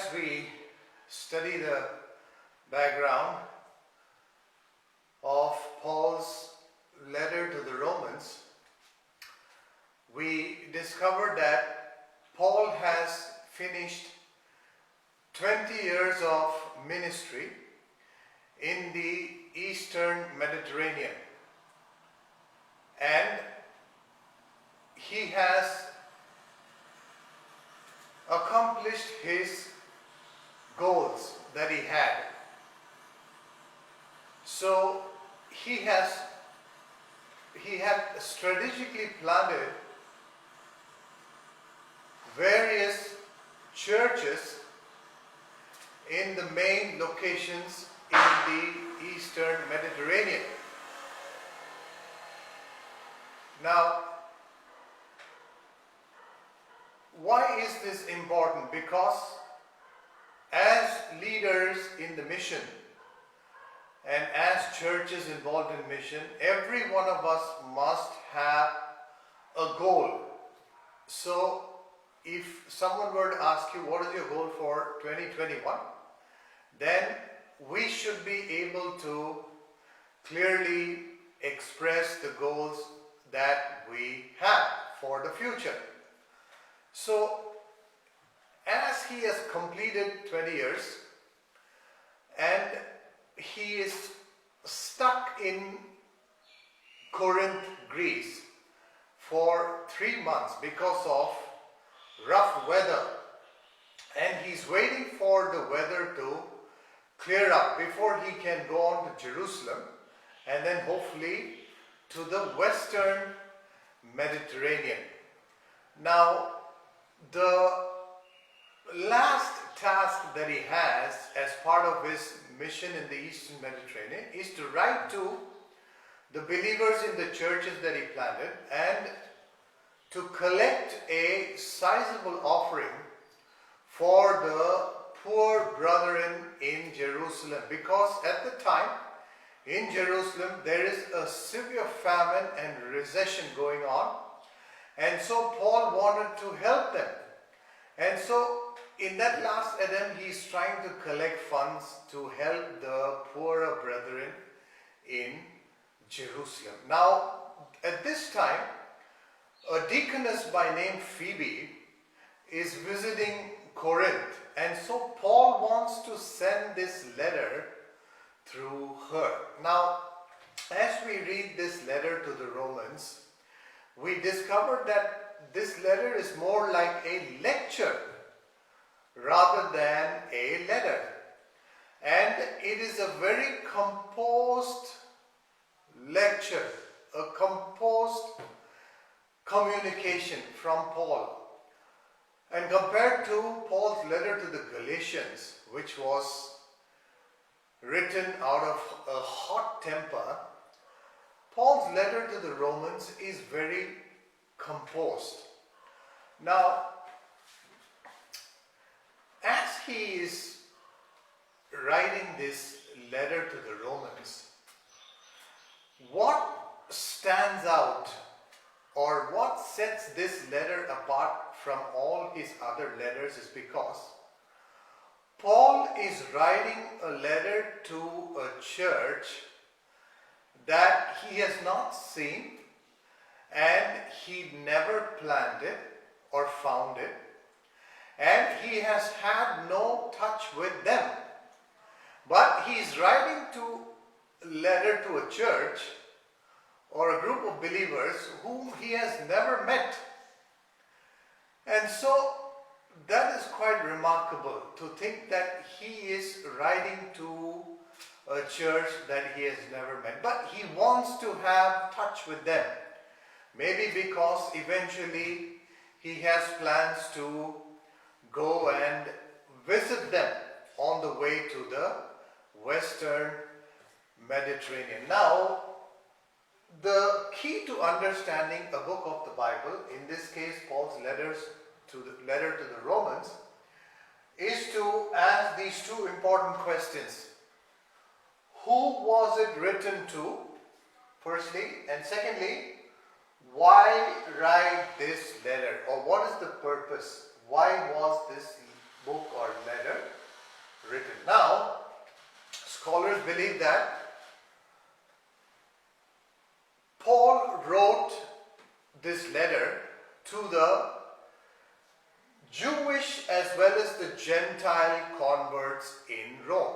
as we study the background of Paul's letter to the Romans, we discover that Paul has finished 20 years of ministry in the Eastern Mediterranean, and he has accomplished his goals that he had. So he had strategically planted various churches in the main locations in the Eastern Mediterranean. Now, why is this important? Because as leaders in the mission and as churches involved in mission, every one of us must have a goal. So if someone were to ask you, what is your goal for 2021? Then we should be able to clearly express the goals that we have for the future. So, as he has completed 20 years and he is stuck in Corinth, Greece for 3 months because of rough weather, and he's waiting for the weather to clear up before he can go on to Jerusalem and then hopefully to the Western Mediterranean. Now, the last task that he has as part of his mission in the Eastern Mediterranean is to write to the believers in the churches that he planted and to collect a sizable offering for the poor brethren in Jerusalem, because at the time in Jerusalem there is a severe famine and recession going on. And so Paul wanted to help them. And so in that last attempt, he's trying to collect funds to help the poorer brethren in Jerusalem. Now, at this time, a deaconess by name Phoebe is visiting Corinth. And so Paul wants to send this letter through her. Now, as we read this letter to the Romans, we discovered that this letter is more like a lecture rather than a letter. And it is a very composed lecture, a composed communication from Paul. And compared to Paul's letter to the Galatians, which was written out of a hot temper, Paul's letter to the Romans is very composed. Now, as he is writing this letter to the Romans, what stands out or what sets this letter apart from all his other letters is because Paul is writing a letter to a church that he has not seen and he never planted or founded, and he has had no touch with them. But he is writing a letter to a church or a group of believers whom he has never met. And so that is quite remarkable to think that he is writing to a church that he has never met. But he wants to have touch with them. Maybe because eventually he has plans to go and visit them on the way to the Western Mediterranean. Now, the key to understanding a book of the Bible, in this case Paul's letter to the Romans, is to ask these two important questions. Who was it written to, firstly, and secondly, why write this letter, or what is the purpose? Why was book or letter written. Now, scholars believe that Paul wrote this letter to the Jewish as well as the Gentile converts in Rome.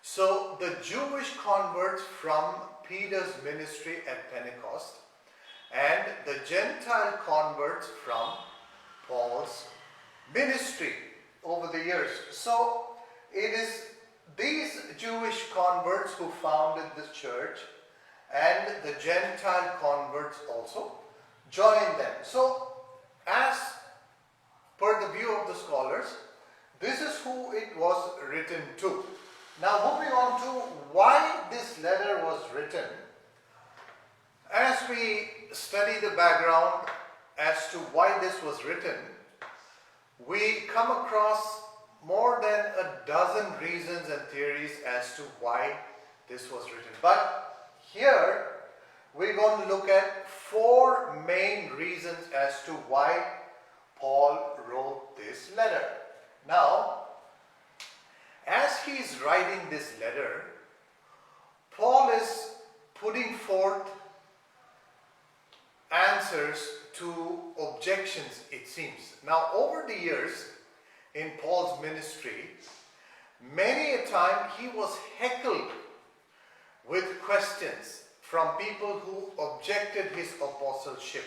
So the Jewish converts from Peter's ministry at Pentecost and the Gentile converts from Paul's ministry over the years. So it is these Jewish converts who founded the church, and the Gentile converts also joined them. So as per the view of the scholars, this is who it was written to. Now moving on to why this letter was written. As we study the background as to why this was written, we come across more than a dozen reasons and theories as to why this was written. But here we're going to look at 4 main reasons as to why Paul wrote this letter. Now, as he is writing this letter, Paul is putting forth answers to objections, it seems. Now, over the years in Paul's ministry, many a time he was heckled with questions from people who objected his apostleship,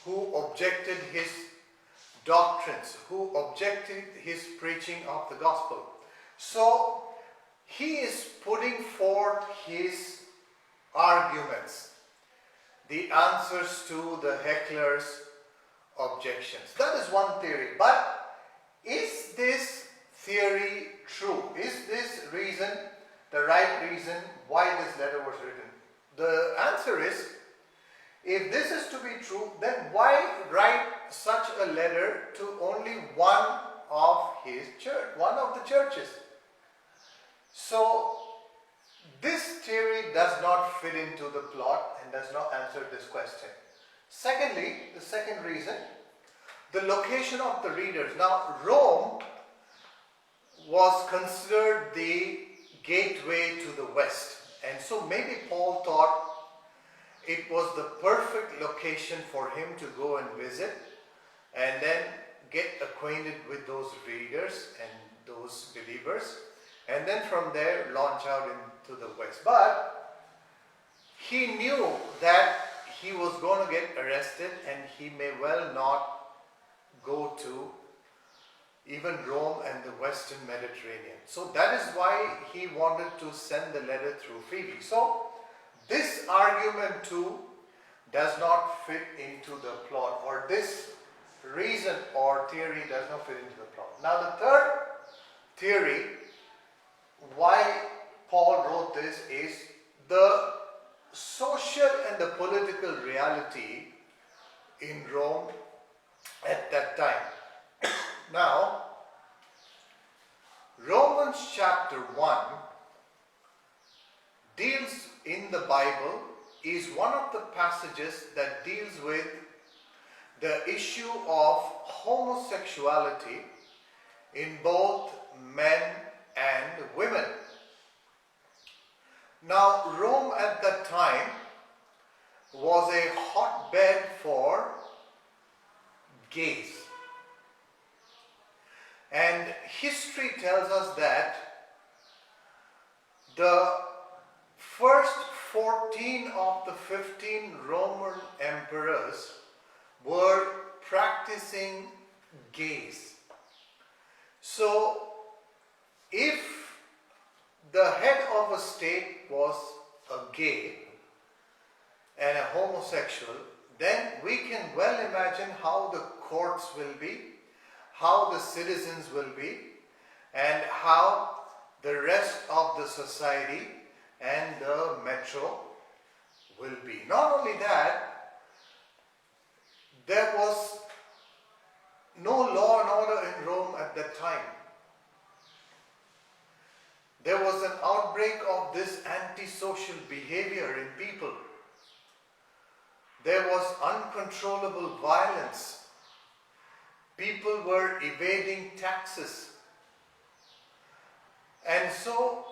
who objected his doctrines, who objected his preaching of the gospel. So he is putting forth his arguments, the answers to the heckler's objections. That is one theory. But is this theory true? Is this reason the right reason why this letter was written? The answer is, if this is to be true, then why write such a letter to only one of his church, one of the churches? So this theory does not fit into the plot and does not answer this question. Secondly, the second reason, the location of the readers. Now, Rome was considered the gateway to the west, and so maybe Paul thought it was the perfect location for him to go and visit and then get acquainted with those readers and those believers, and then from there launch out into the west. But he knew that he was going to get arrested and he may well not go to even Rome and the Western Mediterranean. So that is why he wanted to send the letter through Phoebe. So this argument too does not fit into the plot, or this reason or theory does not fit into the plot. Now the third theory why Paul wrote this is the social and the political reality in Rome at that time. Now, Romans chapter 1 deals in the Bible, is one of the passages that deals with the issue of homosexuality in both men and women. Now, Rome at that time was a hotbed for gays. And history tells us that the first 14 of the 15 Roman emperors were practicing gays. So, if the head of a state was a gay and a homosexual, then we can well imagine how the courts will be, how the citizens will be, and how the rest of the society and the metro will be. Not only that, there was no law and order in Rome at that time. There was an outbreak of this antisocial behavior in people. There was uncontrollable violence. People were evading taxes. And so,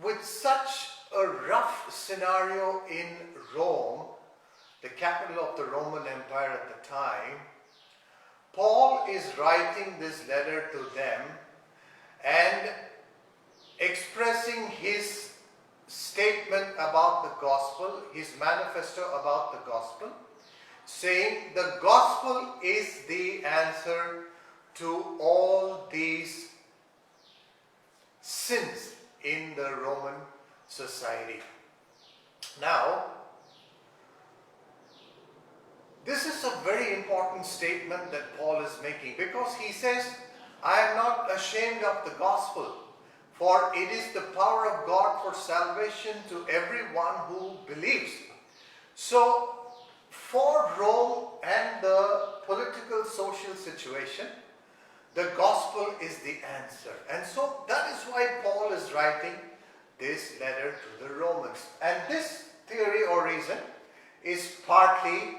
with such a rough scenario in Rome, the capital of the Roman Empire at the time, Paul is writing this letter to them and expressing his statement about the gospel, his manifesto about the gospel, saying the gospel is the answer to all these sins in the Roman society. Now, this is a very important statement that Paul is making, because he says, I am not ashamed of the gospel, for it is the power of God for salvation to everyone who believes. So, for Rome and the political social situation, the gospel is the answer. And so that is why Paul is writing this letter to the Romans. And this theory or reason is partly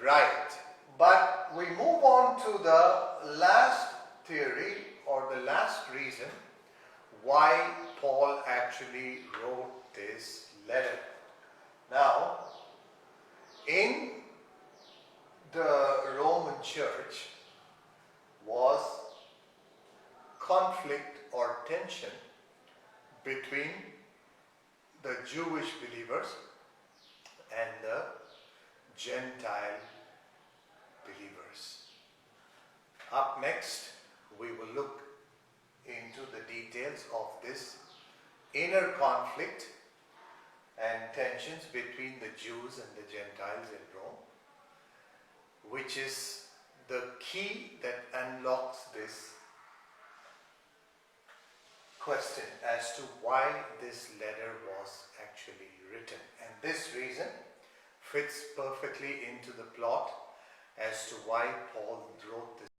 right. But we move on to the last theory or the last reason why Paul actually wrote this letter. Now, in the Roman church was conflict or tension between the Jewish believers and the Gentile believers. Up next, we will look into the details of this inner conflict and tensions between the Jews and the Gentiles in Rome, which is the key that unlocks this question as to why this letter was actually written. And this reason fits perfectly into the plot as to why Paul wrote this